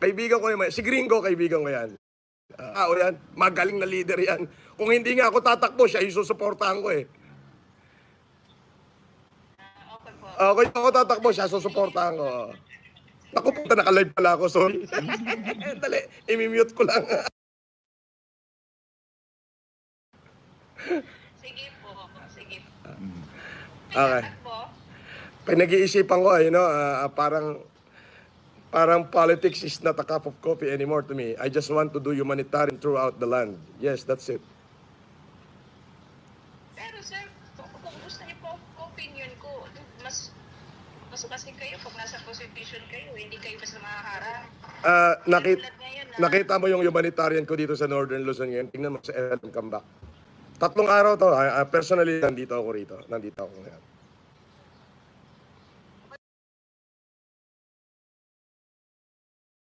Kaibigan ko naman. Si Gringo, kaibigan ko yan. O yan, magaling na leader yan. Kung hindi nga ako tatakbo, siya yung susuportahan ko eh. Okay po. Kung ako tatakbo, siya susuportahan ko. Naku, puta, naka-live pala ako, sorry. Dali, imimute ko lang. Sige po. Sige po. Okay. Po. Pinag-iisipan ko, parang politics is not a cup of coffee anymore to me. I just want to do humanitarian throughout the land. Yes, that's it. Pero sir, kung gusto niyo po opinion ko, mas kasi kayo pag nasa position kayo, hindi kayo basta mahaharap. Nakita mo yung humanitarian ko dito sa Northern Luzon ngayon. Tingnan mo sa LM Comeback. 3 araw to. Personally, nandito ako rito. Nandito ako ngayon.